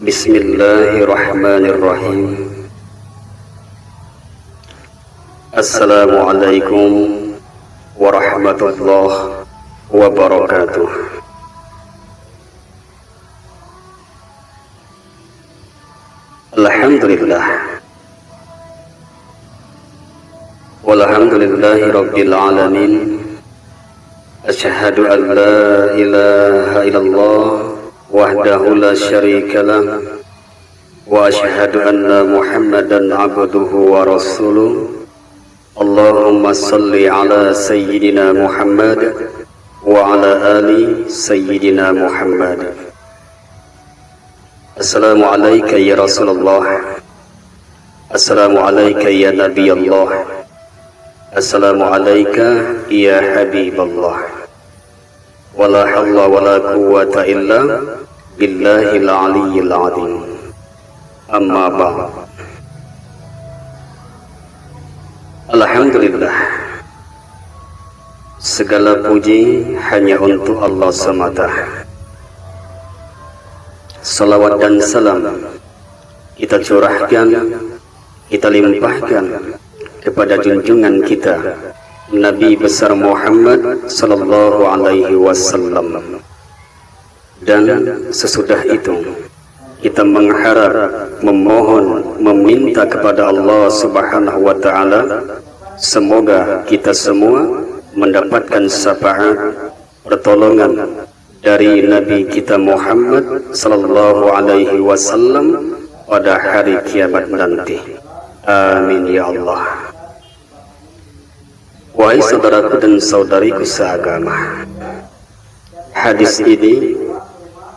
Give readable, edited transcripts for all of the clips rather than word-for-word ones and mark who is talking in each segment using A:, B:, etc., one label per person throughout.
A: Bismillahirrahmanirrahim. Assalamualaikum warahmatullahi wabarakatuh. Alhamdulillah. Walhamdulillahi rabbil alamin. Asyhadu an la ilaha illallah wahdahu la syarika lah wa asyhadu anna Muhammadan abduhu wa rasuluh. Allahumma salli ala sayyidina Muhammad wa ala ali sayyidina Muhammad. Assalamu alayka ya Rasulullah. Assalamu alayka ya Nabi Allah. Assalamu alayka ya Habiballah. Wala hawla wala quwwata illa billahil aliyyil azim. Amma ba'd. Alhamdulillah, segala puji hanya untuk Allah semata. Salawat dan salam kita curahkan, kita limpahkan kepada junjungan kita Nabi besar Muhammad sallallahu alaihi wasallam. Dan sesudah itu kita mengharap, memohon, meminta kepada Allah Subhanahu wa taala semoga kita semua mendapatkan syafaat pertolongan dari Nabi kita Muhammad sallallahu alaihi wasallam pada hari kiamat nanti. Amin ya Allah. Wahai saudaraku dan saudariku seagama, hadis ini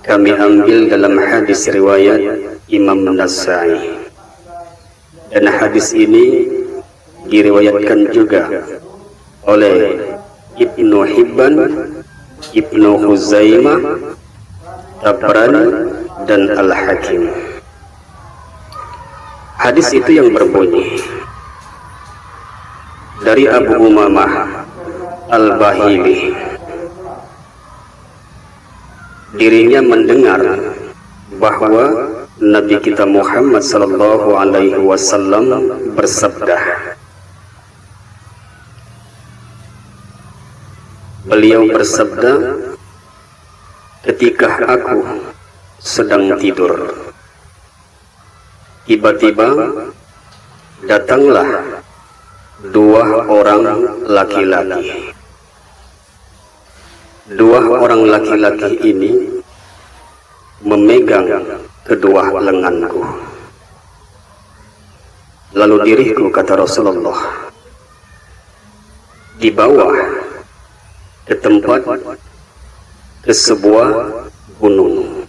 A: kami ambil dalam hadis riwayat Imam Nasai, dan hadis ini diriwayatkan juga oleh Ibnu Hibban, Ibnu Huzaimah, Tabrani, dan Al-Hakim. Hadis itu yang berbunyi dari Abu Umamah Al-Bahili, dirinya mendengar bahwa Nabi kita Muhammad sallallahu alaihi wasallam bersabda, beliau bersabda, ketika aku sedang tidur, tiba-tiba datanglah dua orang laki-laki. Dua orang laki-laki ini memegang kedua lenganku. Lalu diriku, kata Rasulullah, dibawa ke tempat, ke sebuah gunung.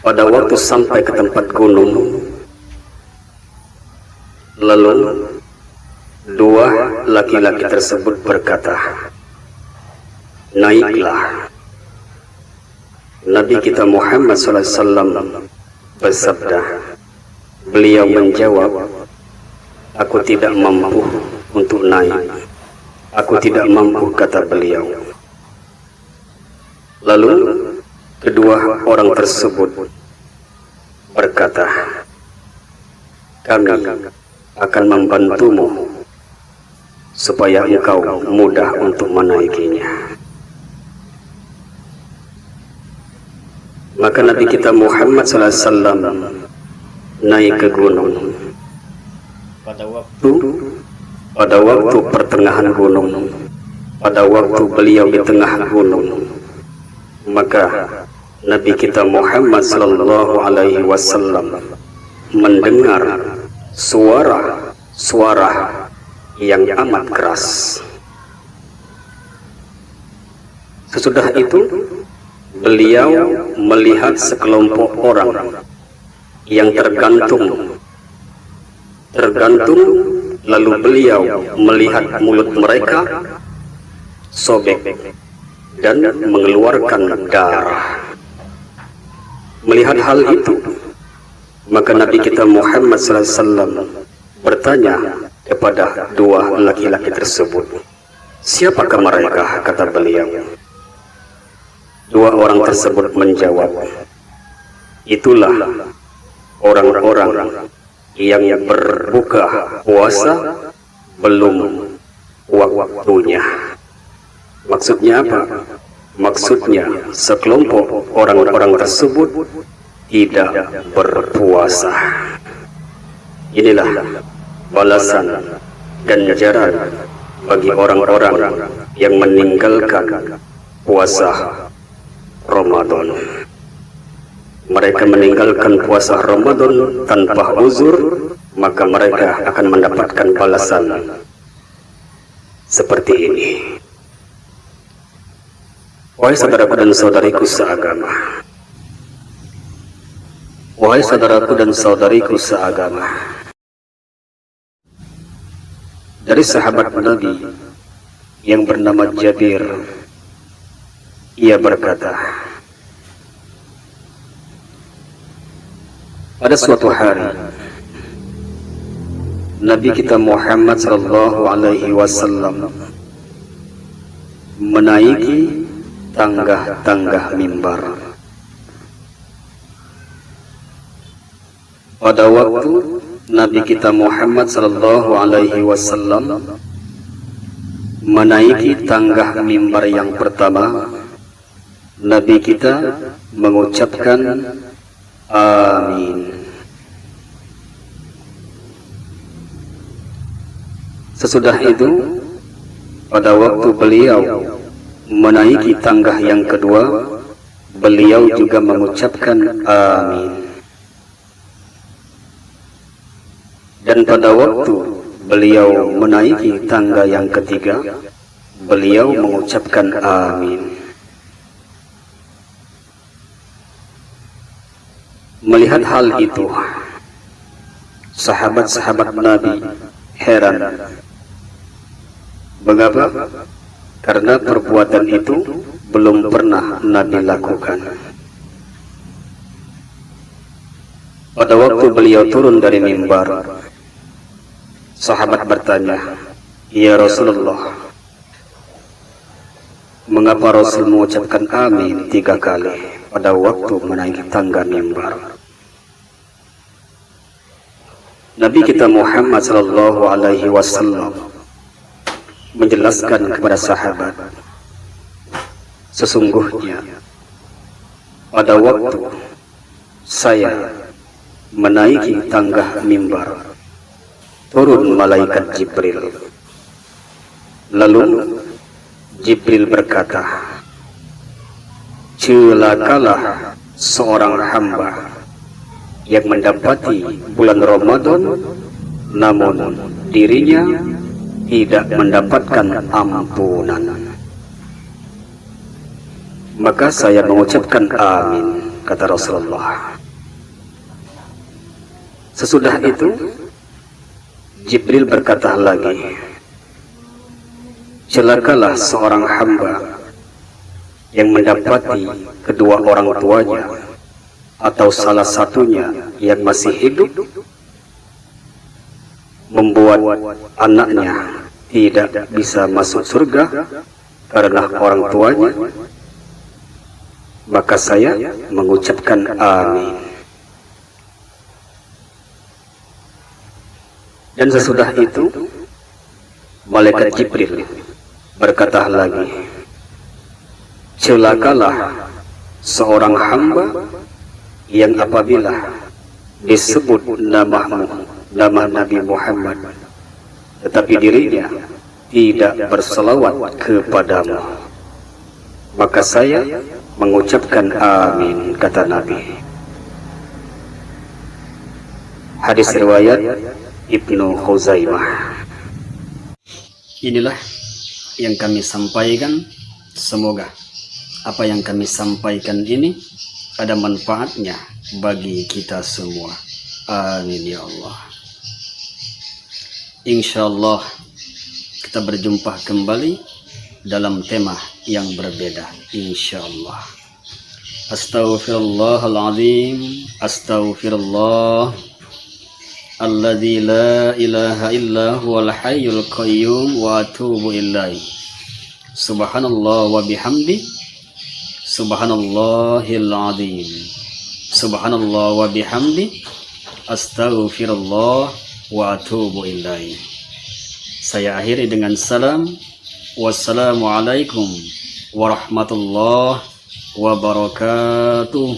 A: Pada waktu sampai ke tempat gunung, lalu dua laki-laki tersebut berkata, naiklah. Nabi kita Muhammad SAW bersabda, beliau menjawab, aku tidak mampu untuk naik. Aku tidak mampu, kata beliau. Lalu kedua orang tersebut berkata, kami akan membantumu supaya engkau mudah untuk menaikinya. Maka Nabi kita Muhammad SAW naik ke gunung. Pada waktu pertengahan gunung, pada waktu beliau di tengah gunung, maka Nabi kita Muhammad sallallahu alaihi wasallam mendengar suara yang amat keras. Sesudah itu beliau melihat sekelompok orang yang tergantung, lalu beliau melihat mulut mereka sobek dan mengeluarkan darah. Melihat hal itu, maka Nabi kita Muhammad SAW bertanya kepada dua laki-laki tersebut, siapakah mereka? Kata beliau, Dua orang tersebut menjawab, itulah orang-orang yang berbuka puasa belum waktunya. Maksudnya apa? Maksudnya sekelompok orang-orang tersebut tidak berpuasa. Inilah balasan ganjaran bagi orang-orang yang meninggalkan puasa Ramadan. Mereka meninggalkan puasa Ramadan tanpa uzur, maka mereka akan mendapatkan balasan seperti ini. Wahai saudaraku dan saudariku seagama, wahai saudaraku dan saudariku seagama, dari sahabat Nabi yang bernama Jabir, ia berkata, pada suatu hari Nabi kita Muhammad sallallahu alaihi wasallam menaiki tangga-tangga mimbar. Pada waktu Nabi kita Muhammad sallallahu alaihi wasallam menaiki tangga mimbar yang pertama, Nabi kita mengucapkan amin. Sesudah itu, pada waktu beliau menaiki tangga yang kedua, beliau juga mengucapkan amin. Dan pada waktu beliau menaiki tangga yang ketiga, beliau mengucapkan amin. Melihat hal itu, sahabat-sahabat Nabi heran. Mengapa? Karena perbuatan itu belum pernah Nabi lakukan. Pada waktu beliau turun dari mimbar, sahabat bertanya, "Ya Rasulullah, mengapa Rasul mengucapkan amin 3 kali pada waktu menaiki tangga mimbar?" Nabi kita Muhammad sallallahu alaihi wasallam menjelaskan kepada sahabat, sesungguhnya pada waktu saya menaiki tangga mimbar, turun malaikat Jibril. Lalu Jibril berkata, celakalah seorang hamba yang mendapati bulan Ramadan, namun dirinya tidak mendapatkan ampunan. Maka saya mengucapkan amin, kata Rasulullah. Sesudah itu Jibril berkata lagi, celakalah seorang hamba yang mendapati kedua orang tuanya atau salah satunya yang masih hidup, membuat anaknya tidak bisa masuk surga karena orang tuanya, maka saya mengucapkan amin. Dan sesudah itu malaikat Jibril berkata lagi, celakalah seorang hamba yang apabila disebut namamu, nama Nabi Muhammad, tetapi dirinya tidak berselawat kepadamu, maka saya mengucapkan amin, kata Nabi. Hadis riwayat Ibnu Khuzaimah. Inilah yang kami sampaikan. Semoga apa yang kami sampaikan ini ada manfaatnya bagi kita semua. Amin ya Allah. Insyaallah kita berjumpa kembali dalam tema yang berbeda, insyaallah. Astaghfirullahaladzim, astaghfirullah alladzi la ilaha illa huwal hayyul qayyum wa atubu ilaih. Subhanallah wa bihamdi, Subhanallahil azim. Subhanallah wa bihamdi. Astaghfirullah wa atubu ilaih. Saya akhiri dengan salam. Wassalamualaikum warahmatullahi wabarakatuh.